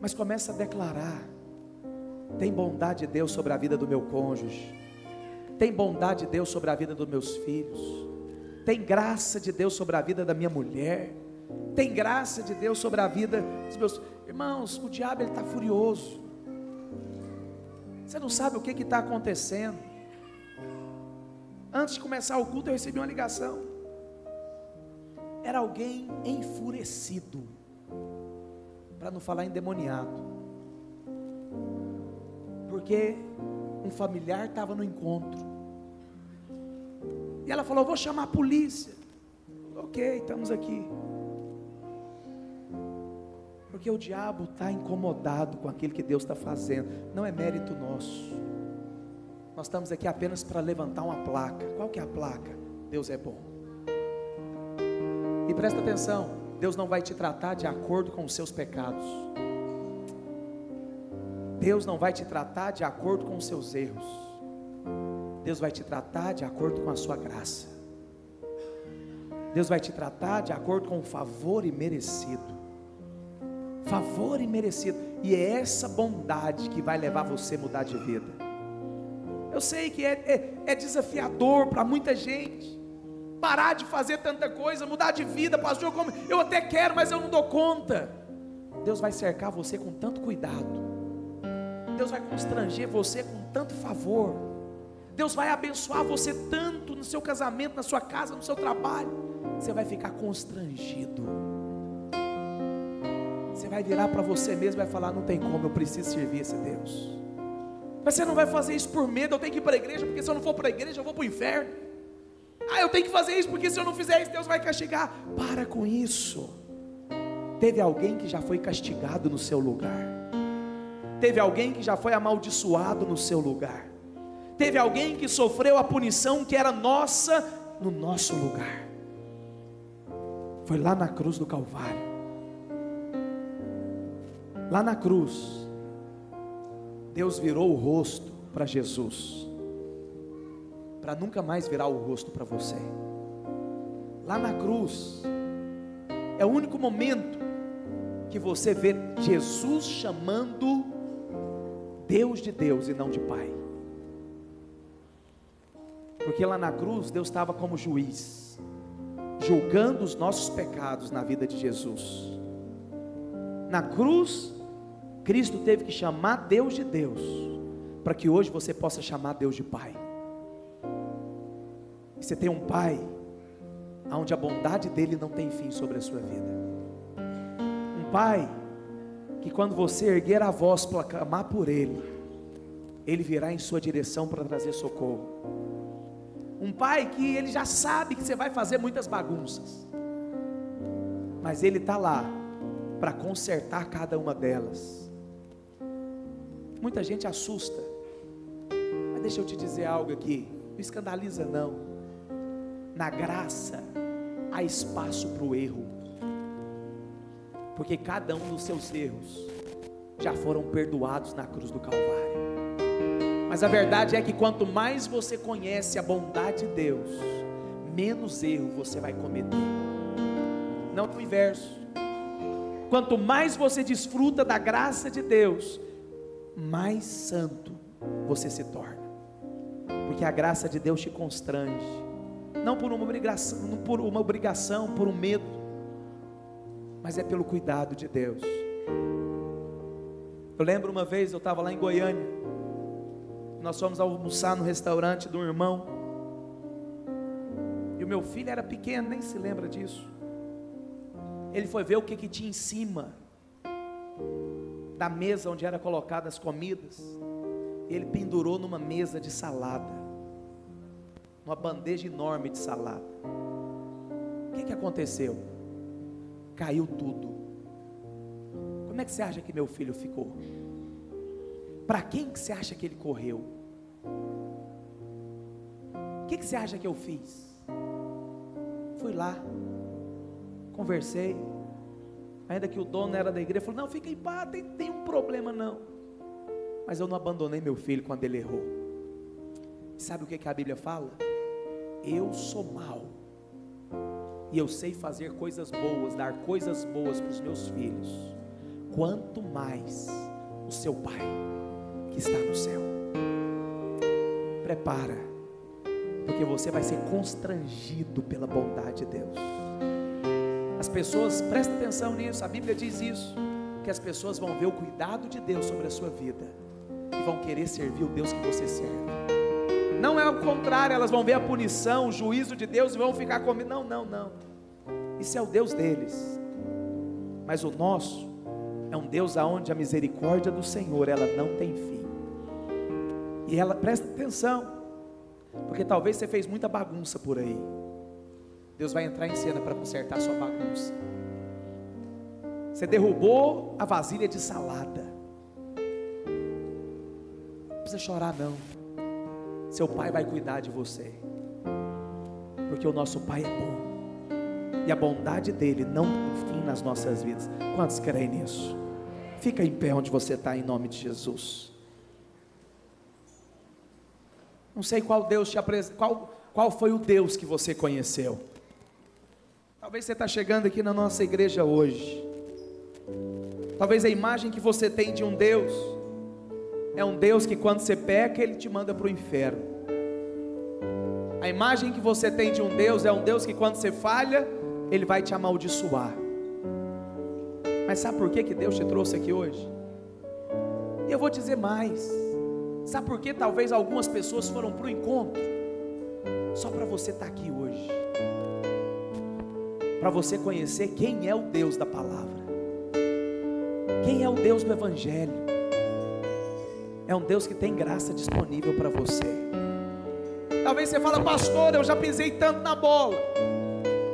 Mas começa a declarar: tem bondade de Deus sobre a vida do meu cônjuge, tem bondade de Deus sobre a vida dos meus filhos, tem graça de Deus sobre a vida da minha mulher, tem graça de Deus sobre a vida dos meus irmãos. O diabo, ele está furioso. Você não sabe o que está acontecendo. Antes de começar o culto eu recebi uma ligação. Era alguém enfurecido, para não falar endemoniado, porque um familiar estava no encontro. E ela falou: vou chamar a polícia. Ok, estamos aqui. Porque o diabo está incomodado com aquilo que Deus está fazendo. Não é mérito nosso. Nós estamos aqui apenas para levantar uma placa. Qual que é a placa? Deus é bom. E presta atenção, Deus não vai te tratar de acordo com os seus pecados. Deus não vai te tratar de acordo com os seus erros. Deus vai te tratar de acordo com a sua graça. Deus vai te tratar de acordo com o favor imerecido. Favor imerecido. E é essa bondade que vai levar você a mudar de vida. Eu sei que é desafiador para muita gente parar de fazer tanta coisa, mudar de vida. Pastor, como eu até quero, mas eu não dou conta. Deus vai cercar você com tanto cuidado. Deus vai constranger você com tanto favor. Deus vai abençoar você tanto no seu casamento, na sua casa, no seu trabalho. Você vai ficar constrangido. Você vai virar para você mesmo e vai falar: não tem como, eu preciso servir esse Deus. Mas você não vai fazer isso por medo. Eu tenho que ir para a igreja, porque se eu não for para a igreja eu vou para o inferno. Eu tenho que fazer isso, porque se eu não fizer isso Deus vai castigar. Para com isso. Teve alguém que já foi castigado no seu lugar. Teve alguém que já foi amaldiçoado no seu lugar. Teve alguém que sofreu a punição que era nossa no nosso lugar. Foi lá na cruz do Calvário. Lá na cruz, Deus virou o rosto para Jesus, para nunca mais virar o rosto para você. Lá na cruz, é o único momento que você vê Jesus chamando Deus de Deus e não de Pai. Porque lá na cruz, Deus estava como juiz, julgando os nossos pecados na vida de Jesus. Na cruz, Cristo teve que chamar Deus de Deus, para que hoje você possa chamar Deus de Pai. E você tem um Pai, onde a bondade dele não tem fim sobre a sua vida. Um Pai, que quando você erguer a voz para clamar por Ele, Ele virá em sua direção para trazer socorro. Um Pai que Ele já sabe que você vai fazer muitas bagunças, mas Ele está lá para consertar cada uma delas. Muita gente assusta, mas deixa eu te dizer algo aqui, não escandaliza não. Na graça há espaço para o erro, porque cada um dos seus erros já foram perdoados na cruz do Calvário. Mas a verdade é que quanto mais você conhece a bondade de Deus, menos erro você vai cometer. Não o inverso. Quanto mais você desfruta da graça de Deus, mais santo você se torna. Porque a graça de Deus te constrange, não por uma obrigação, por um medo, mas é pelo cuidado de Deus. Eu lembro uma vez, eu estava lá em Goiânia, nós fomos almoçar no restaurante do irmão, e o meu filho era pequeno, nem se lembra disso. Ele foi ver o que tinha em cima da mesa onde eram colocadas as comidas. Ele pendurou numa mesa de salada. numa bandeja enorme de salada. O que aconteceu? Caiu tudo. Como é que você acha que meu filho ficou? Para quem que você acha que ele correu? O que você acha que eu fiz? Fui lá, conversei, ainda que o dono era da igreja, falou: não, fica em paz, tem um problema não. Mas eu não abandonei meu filho quando ele errou. Sabe o que a Bíblia fala? Eu sou mau, e eu sei fazer coisas boas, dar coisas boas para os meus filhos, quanto mais o seu Pai que está no céu. Prepara, porque você vai ser constrangido pela bondade de Deus. As pessoas, presta atenção nisso, a Bíblia diz isso, que as pessoas vão ver o cuidado de Deus sobre a sua vida, e vão querer servir o Deus que você serve. Não é o contrário, elas vão ver a punição, o juízo de Deus e vão ficar comigo. Não, isso é o Deus deles, mas o nosso é um Deus aonde a misericórdia do Senhor, ela não tem fim. E ela, presta atenção, porque talvez você fez muita bagunça por aí. Deus vai entrar em cena para consertar a sua bagunça. Você derrubou a vasilha de salada. Não precisa chorar não. Seu Pai vai cuidar de você, porque o nosso Pai é bom, e a bondade dele não tem fim nas nossas vidas. Quantos creem nisso? Fica em pé onde você está, em nome de Jesus. Não sei qual Deus te apresentou, qual foi o Deus que você conheceu. Talvez você está chegando aqui na nossa igreja hoje, talvez a imagem que você tem de um Deus é um Deus que quando você peca, Ele te manda para o inferno. A imagem que você tem de um Deus é um Deus que quando você falha, Ele vai te amaldiçoar. Mas sabe por que Deus te trouxe aqui hoje? E eu vou dizer mais. Sabe por que talvez algumas pessoas foram para o encontro? Só para você estar aqui hoje, para você conhecer quem é o Deus da palavra, quem é o Deus do Evangelho. É um Deus que tem graça disponível para você. Talvez você fale: pastor, eu já pisei tanto na bola,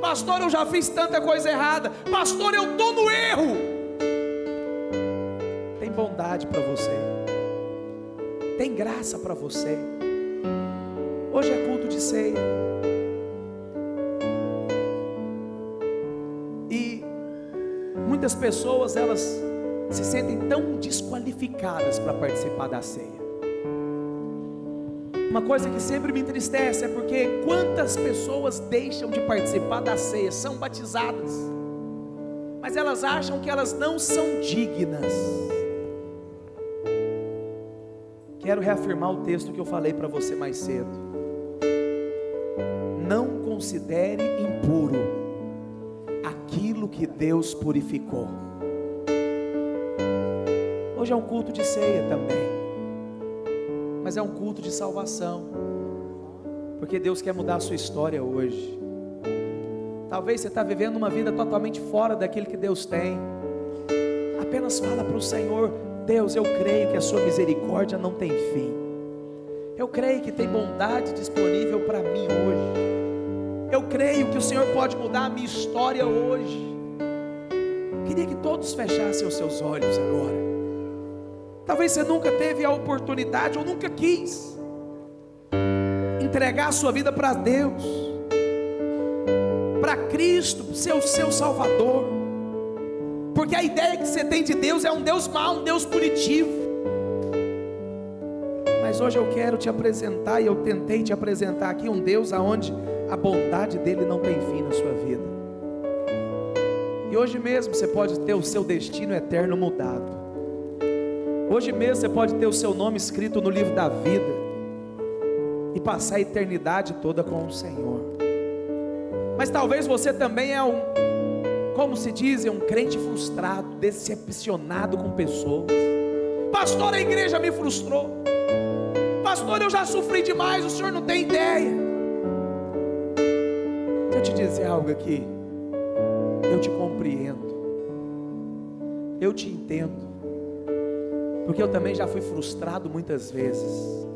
pastor, eu já fiz tanta coisa errada, pastor, eu estou no erro. Tem bondade para você, tem graça para você. Hoje é culto de ceia, e muitas pessoas, elas se sentem tão desqualificadas para participar da ceia. Uma coisa que sempre me entristece é porque quantas pessoas deixam de participar da ceia, são batizadas, mas elas acham que elas não são dignas. Quero reafirmar o texto que eu falei para você mais cedo. Não considere impuro aquilo que Deus purificou. Hoje é um culto de ceia também, mas é um culto de salvação, porque Deus quer mudar a sua história hoje. Talvez você está vivendo uma vida totalmente fora daquilo que Deus tem. Apenas fala para o Senhor: Deus, eu creio que a sua misericórdia não tem fim, eu creio que tem bondade disponível para mim hoje, eu creio que o Senhor pode mudar a minha história hoje. Queria que todos fechassem os seus olhos agora. Talvez você nunca teve a oportunidade, ou nunca quis entregar a sua vida para Deus, para Cristo, ser o seu Salvador, porque a ideia que você tem de Deus é um Deus mau, um Deus punitivo. Mas hoje eu quero te apresentar, e eu tentei te apresentar aqui, um Deus aonde a bondade dele não tem fim na sua vida. E hoje mesmo você pode ter o seu destino eterno mudado. Hoje mesmo você pode ter o seu nome escrito no livro da vida e passar a eternidade toda com o Senhor. Mas talvez você também é como se diz, um crente frustrado, decepcionado com pessoas. Pastor, a igreja me frustrou. Pastor, eu já sofri demais, o senhor não tem ideia. Deixa eu te dizer algo aqui. Eu te compreendo, eu te entendo, porque eu também já fui frustrado muitas vezes.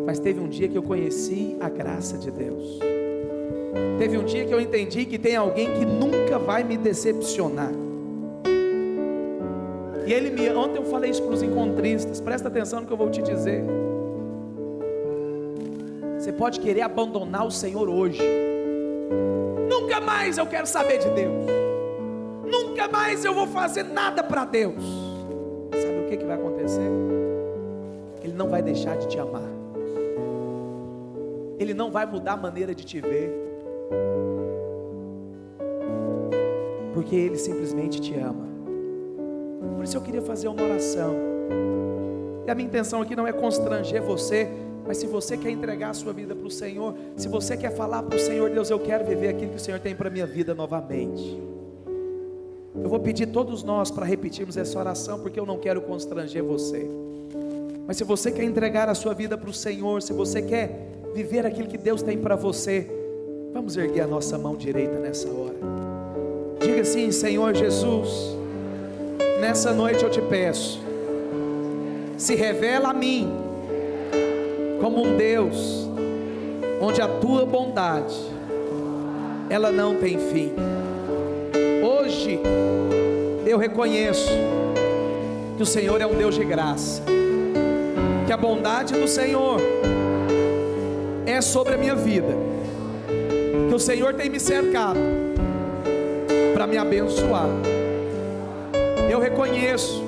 Mas teve um dia que eu conheci a graça de Deus. Teve um dia que eu entendi que tem alguém que nunca vai me decepcionar. E ontem eu falei isso para os encontristas, presta atenção no que eu vou te dizer. Você pode querer abandonar o Senhor hoje. Nunca mais eu quero saber de Deus. Nunca mais eu vou fazer nada para Deus. Sabe o que vai acontecer? Ele não vai deixar de te amar. Ele não vai mudar a maneira de te ver. Porque Ele simplesmente te ama. Por isso eu queria fazer uma oração. E a minha intenção aqui não é constranger você, mas se você quer entregar a sua vida para o Senhor, se você quer falar para o Senhor: Deus, eu quero viver aquilo que o Senhor tem para a minha vida novamente. Eu vou pedir todos nós para repetirmos essa oração, porque eu não quero constranger você. Mas se você quer entregar a sua vida para o Senhor, se você quer viver aquilo que Deus tem para você, vamos erguer a nossa mão direita nessa hora. Diga assim: Senhor Jesus, nessa noite eu te peço, se revela a mim como um Deus onde a tua bondade ela não tem fim. Hoje eu reconheço que o Senhor é um Deus de graça, que a bondade do Senhor é sobre a minha vida, que o Senhor tem me cercado para me abençoar. Eu reconheço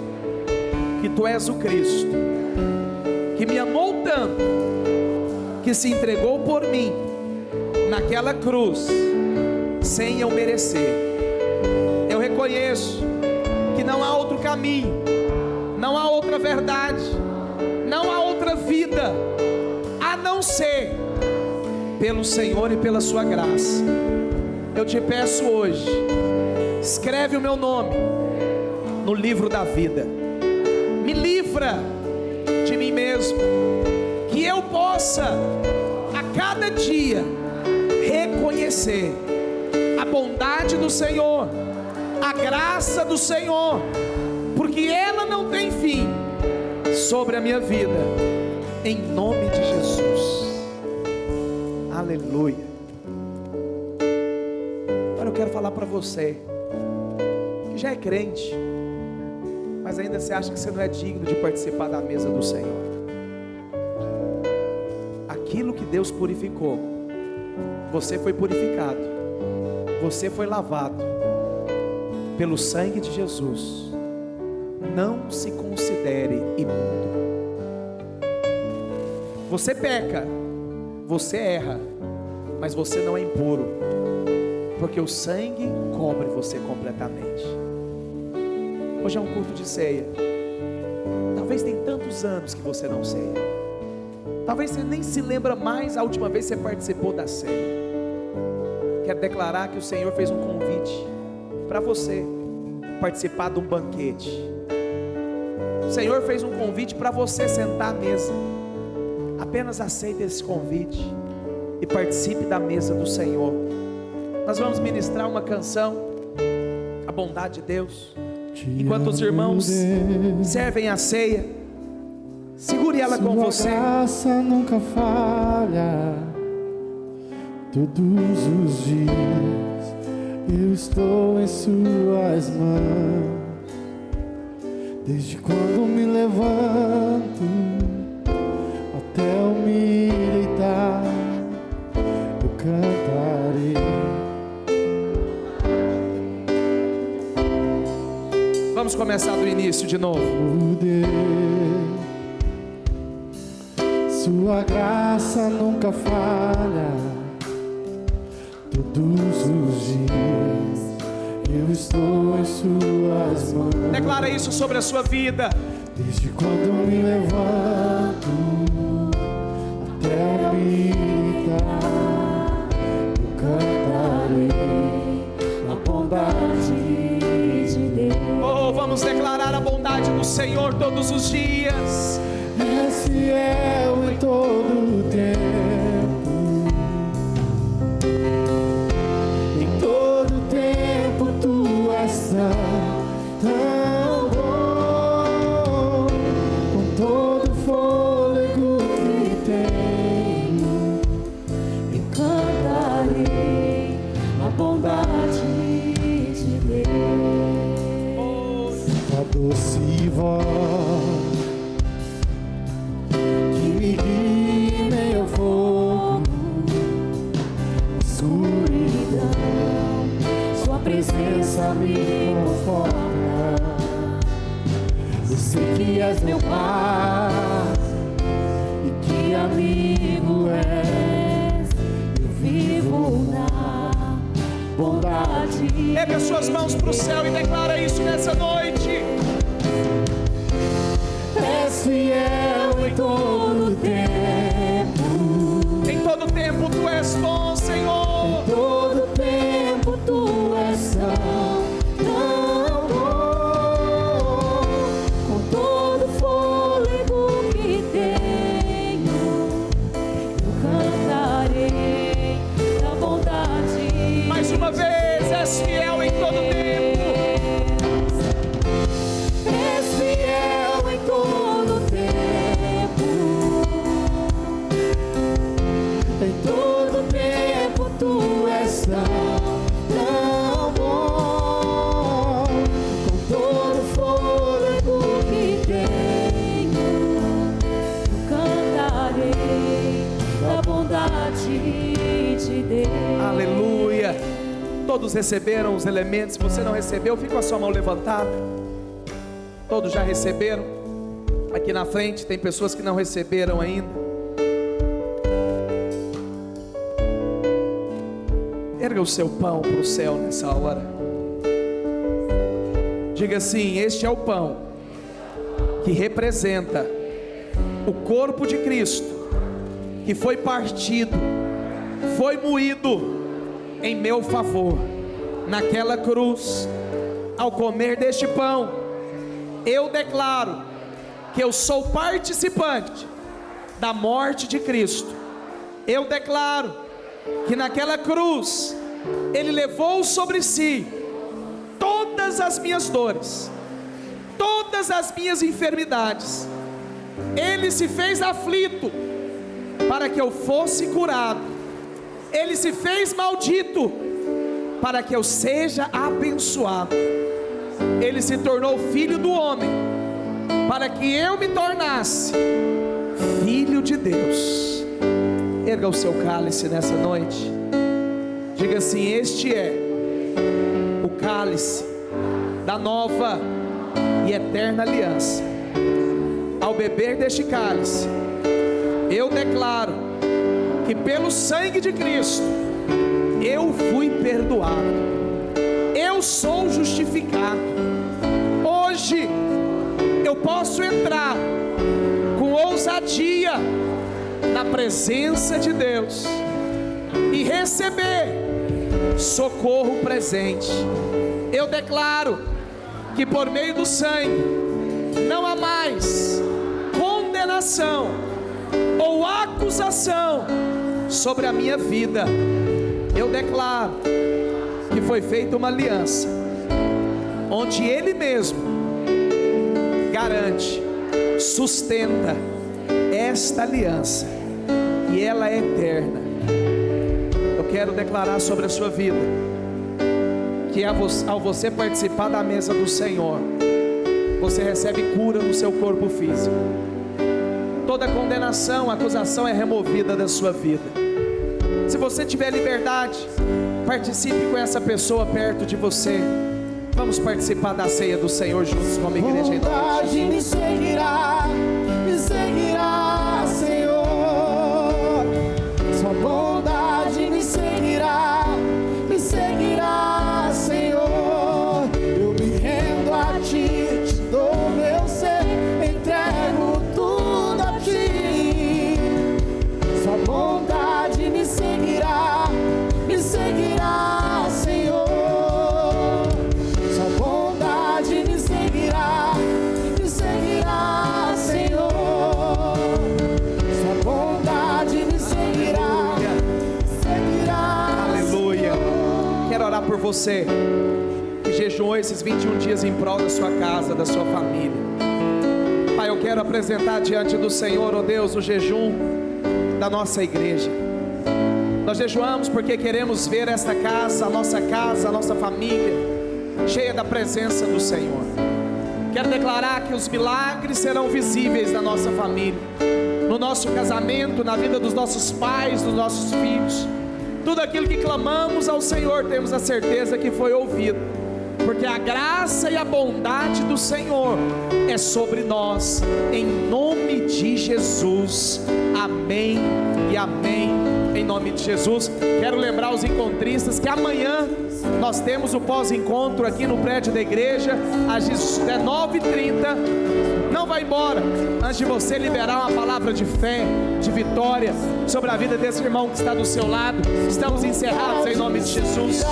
que Tu és o Cristo, que me amou tanto, que se entregou por mim naquela cruz, sem eu merecer. Eu reconheço que não há outro caminho, não há outra verdade, não há outra vida, a não ser pelo Senhor e pela sua graça. Eu te peço hoje, escreve o meu nome no livro da vida, me livra de mim mesmo, que eu possa a cada dia reconhecer a bondade do Senhor, a graça do Senhor, porque ela não tem fim sobre a minha vida, em nome de Jesus. Aleluia. Agora eu quero falar para você que já é crente, mas ainda você acha que você não é digno de participar da mesa do Senhor. Aquilo que Deus purificou, você foi purificado, você foi lavado pelo sangue de Jesus. Não se considere imundo. Você peca, você erra, mas você não é impuro, porque o sangue cobre você completamente. Hoje é um culto de ceia. Talvez tem tantos anos que você não ceia. Talvez você nem se lembra mais a última vez que você participou da ceia. Quero declarar que o Senhor fez um convite para você participar de um banquete. O Senhor fez um convite para você sentar à mesa. Apenas aceite esse convite e participe da mesa do Senhor. Nós vamos ministrar uma canção, a bondade de Deus. Enquanto os irmãos servem a ceia, segure ela com você. Sua graça nunca falha. Todos os dias eu estou em suas mãos. Desde quando me levanto até eu me deitar, eu cantarei. Vamos começar do início de novo. Sua graça nunca falha. Todos os dias eu estou em suas mãos. Declara isso sobre a sua vida. Desde quando me levanto até me deitar, eu cantarei a bondade de Deus. Oh, vamos declarar a bondade do Senhor todos os dias. És fiel em todo o tempo. Em todo o tempo tu és tão bom. Com todo o fôlego que tem, escuridão, sua presença me conforta. Eu sei que és meu Pai e que amigo és. Eu vivo na bondade. Ergue as suas mãos para o céu e declara isso nessa noite. És fiel em todo tempo. Em todo tempo tu és bom, Senhor. Em todo tempo tu és tão bom. Com todo fôlego que tenho, eu cantarei da bondade. Mais uma vez, és fiel em todo tempo. És fiel em todo tempo. Em todo tempo tu és tão bom. Com todo fôlego que tenho, eu cantarei da bondade de Deus. Aleluia. Todos receberam os elementos. Se você não recebeu, fica com a sua mão levantada. Todos já receberam? Aqui na frente tem pessoas que não receberam ainda. Erga o seu pão para o céu nessa hora. Diga assim: este é o pão que representa o corpo de Cristo, que foi partido, foi moído em meu favor naquela cruz. Ao comer deste pão, eu declaro que eu sou participante da morte de Cristo. Eu declaro que naquela cruz Ele levou sobre si todas as minhas dores, todas as minhas enfermidades. Ele se fez aflito para que eu fosse curado. Ele se fez maldito para que eu seja abençoado. Ele se tornou filho do homem para que eu me tornasse filho de Deus. Erga o seu cálice nessa noite. Diga assim: este é o cálice da nova e eterna aliança. Ao beber deste cálice, eu declaro que pelo sangue de Cristo eu fui perdoado. Eu sou justificado. Hoje eu posso entrar com ousadia na presença de Deus e receber socorro presente. Eu declaro que por meio do sangue não há mais condenação ou acusação sobre a minha vida. Eu declaro que foi feita uma aliança onde Ele mesmo garante, sustenta esta aliança, e ela é eterna. Eu quero declarar sobre a sua vida que ao você participar da mesa do Senhor, você recebe cura no seu corpo físico. Toda condenação, acusação é removida da sua vida. Se você tiver liberdade, participe com essa pessoa perto de você. Vamos participar da ceia do Senhor juntos como igreja em nome de Jesus. Me seguirá, Senhor. Sua bondade me seguirá, Senhor. Eu me rendo a Ti, te dou meu ser, entrego tudo a Ti. Sua bondade me seguirá, Senhor. Sua bondade me seguirá, Senhor. Sua bondade me seguirá, Aleluia. Quero orar por você que jejuou esses 21 dias em prol da sua casa, da sua família. Pai, eu quero apresentar diante do Senhor, ó Deus, o jejum da nossa igreja. Nós jejuamos porque queremos ver esta casa, a nossa família, cheia da presença do Senhor. Quero declarar que os milagres serão visíveis na nossa família, no nosso casamento, na vida dos nossos pais, dos nossos filhos. Tudo aquilo que clamamos ao Senhor, temos a certeza que foi ouvido, porque a graça e a bondade do Senhor é sobre nós, em nome de Jesus. Amém e amém, em nome de Jesus. Quero lembrar os encontristas que amanhã nós temos o pós-encontro aqui no prédio da igreja, às 19h30. Não vai embora antes de você liberar uma palavra de fé, de vitória sobre a vida desse irmão que está do seu lado. Estamos encerrados em nome de Jesus.